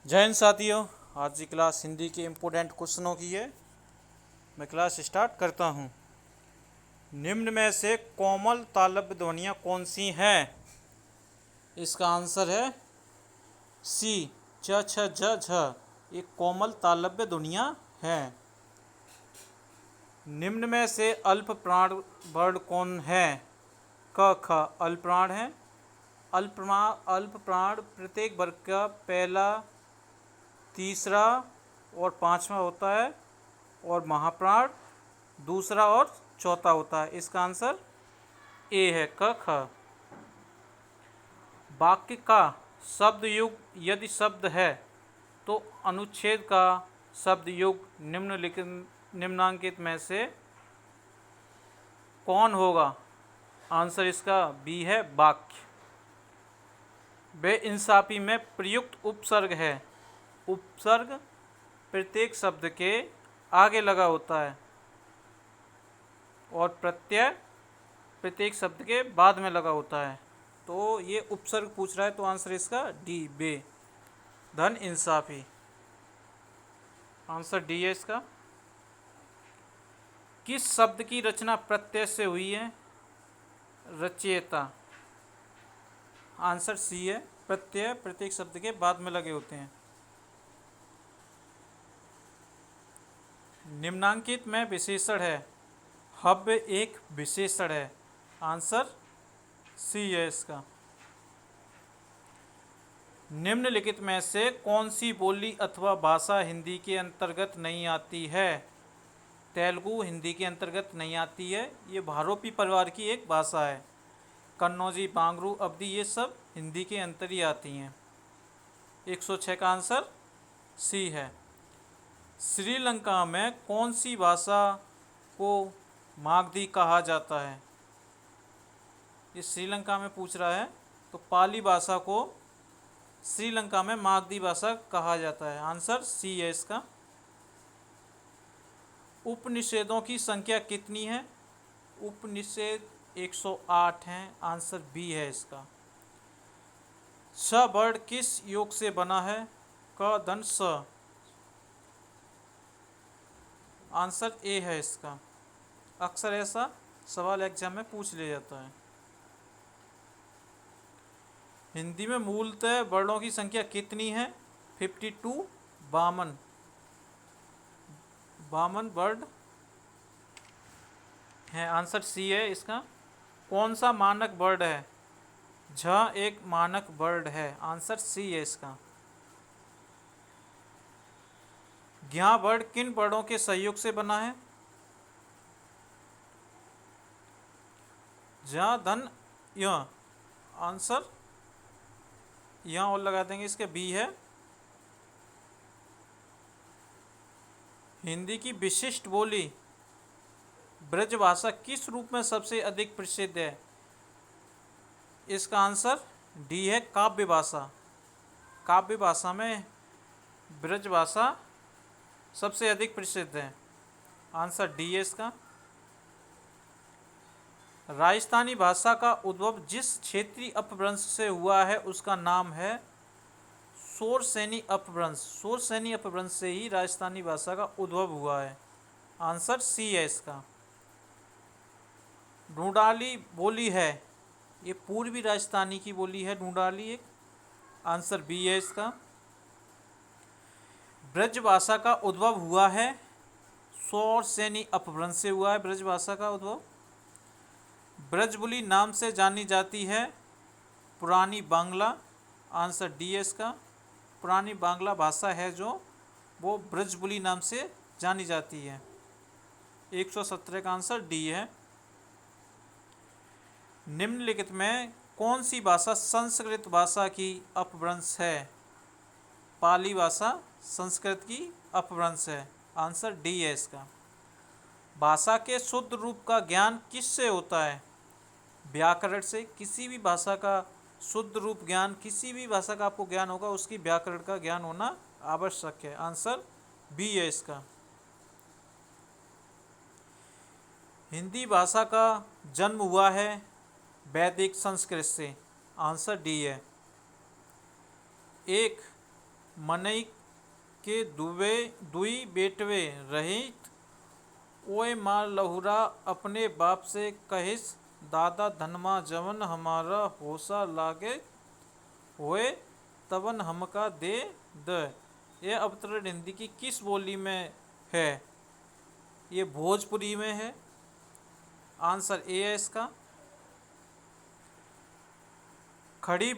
जय हिंद साथियों। आज की क्लास हिंदी के इम्पोर्टेंट क्वेश्चनों की है। मैं क्लास स्टार्ट करता हूँ। निम्न में से कोमल तालव्य ध्वनियाँ कौन सी हैं? इसका आंसर है सी, च छ झ झ। एक कोमल तालव्य ध्वनियाँ हैं। निम्न में से अल्प प्राण वर्ण कौन है? क ख अल्प प्राण है। अल्प प्राण प्रत्येक वर्ग का पहला, तीसरा और पांचवा होता है, और महाप्राण दूसरा और चौथा होता है। इसका आंसर ए है, क ख। वाक्य का शब्द युग यदि शब्द है तो अनुच्छेद का शब्द युग निम्नांकित में से कौन होगा? आंसर इसका बी है, वाक्य। बेइंसाफी में प्रयुक्त उपसर्ग है। उपसर्ग प्रत्येक शब्द के आगे लगा होता है और प्रत्यय प्रत्येक शब्द के बाद में लगा होता है। तो ये उपसर्ग पूछ रहा है, तो आंसर इसका डी, बे। धन इंसाफी, आंसर डी है इसका। किस शब्द की रचना प्रत्यय से हुई है? रचयिता, आंसर सी है। प्रत्यय प्रत्येक शब्द के बाद में लगे होते हैं। निम्नांकित में विशेषण है। हव्य एक विशेषण है। आंसर सी है इसका। निम्नलिखित में से कौन सी बोली अथवा भाषा हिंदी के अंतर्गत नहीं आती है? तेलुगु हिंदी के अंतर्गत नहीं आती है। ये भारोपी परिवार की एक भाषा है। कन्नौजी, बांगरू, अवधी ये सब हिंदी के अंतर ही आती हैं। 106 का आंसर सी है। श्रीलंका में कौन सी भाषा को मागधी कहा जाता है? ये श्रीलंका में पूछ रहा है, तो पाली भाषा को श्रीलंका में मागधी भाषा कहा जाता है। आंसर सी है इसका। उपनिषेधों की संख्या कितनी है? उपनिषेध 108 हैं। आंसर बी है इसका। स वर्ड किस योग से बना है? क धन स, आंसर ए है इसका। अक्सर ऐसा सवाल एग्जाम में पूछ लिया जाता है। हिंदी में मूलतः वर्णों की संख्या कितनी है? 52, 52 वर्ड है। आंसर सी है इसका। कौन सा मानक वर्ड है? झ एक मानक वर्ड है। आंसर सी है इसका। ज्ञा वर्ड किन वर्णों के सहयोग से बना है? झ धन य, आंसर यहाँ और लगा देंगे, इसके बी है। हिंदी की विशिष्ट बोली ब्रजभाषा किस रूप में सबसे अधिक प्रसिद्ध है? इसका आंसर डी है, काव्य भाषा। काव्य भाषा में ब्रजभाषा सबसे अधिक प्रसिद्ध है। आंसर डी है इसका। राजस्थानी भाषा का उद्भव जिस क्षेत्रीय अपभ्रंश से हुआ है उसका नाम है शोरसेनी अपभ्रंश। शोरसेनी अपभ्रंश से ही राजस्थानी भाषा का उद्भव हुआ है। आंसर सी है इसका। ढूंढाली बोली है, ये पूर्वी राजस्थानी की बोली है ढूंढाली एक। आंसर बी है इसका। ब्रज भाषा का उद्भव हुआ है शोरसेनी अपभ्रंश से हुआ है ब्रज भाषा का उद्भव। ब्रजबुली नाम से जानी जाती है पुरानी बांग्ला। आंसर डी है इसका। पुरानी बांग्ला भाषा है जो, वो ब्रजबुली नाम से जानी जाती है। 117 का आंसर डी है। निम्नलिखित में कौन सी भाषा संस्कृत भाषा की अपभ्रंश है? पाली भाषा संस्कृत की अपभ्रंश है। आंसर डी है इसका। भाषा के शुद्ध रूप का ज्ञान किससे होता है? व्याकरण से। किसी भी भाषा का शुद्ध रूप ज्ञान, किसी भी भाषा का आपको ज्ञान होगा उसकी व्याकरण का ज्ञान होना आवश्यक है। आंसर बी है इसका। हिंदी भाषा का जन्म हुआ है वैदिक संस्कृत से। आंसर डी है। एक मनई के दुई बेटवे रहित, ओए माँ लहुरा अपने बाप से कहिस, दादा धनमा जवन हमारा होसा लागे होए तवन हमका दे द। यह अवतरण हिंदी की किस बोली में है? ये भोजपुरी में है। आंसर ए है इसका। खड़ी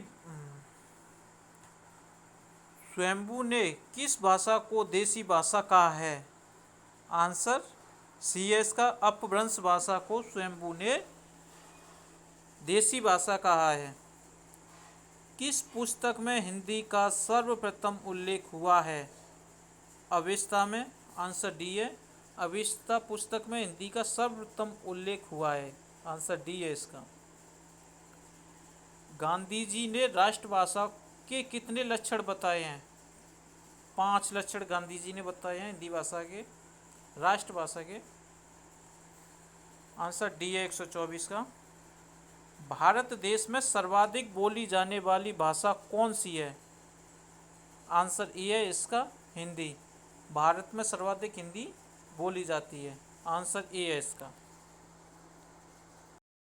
स्वयंभू ने किस भाषा को देसी भाषा कहा है? आंसर सी है इसका। अपभ्रंश भाषा को स्वयंभू ने देसी भाषा कहा है। किस पुस्तक में हिंदी का सर्वप्रथम उल्लेख हुआ है? अविस्ता में। आंसर डी है। अविस्ता पुस्तक में हिंदी का सर्वप्रथम उल्लेख हुआ है। आंसर डी है इसका। गांधी जी ने राष्ट्रभाषा के कितने लक्षण बताए हैं? 5 लक्षण गांधी जी ने बताए हैं हिंदी भाषा के, राष्ट्रभाषा के। आंसर डी है 124 का। भारत देश में सर्वाधिक बोली जाने वाली भाषा कौन सी है? आंसर ए है इसका, हिंदी। भारत में सर्वाधिक हिंदी बोली जाती है। आंसर ए है इसका।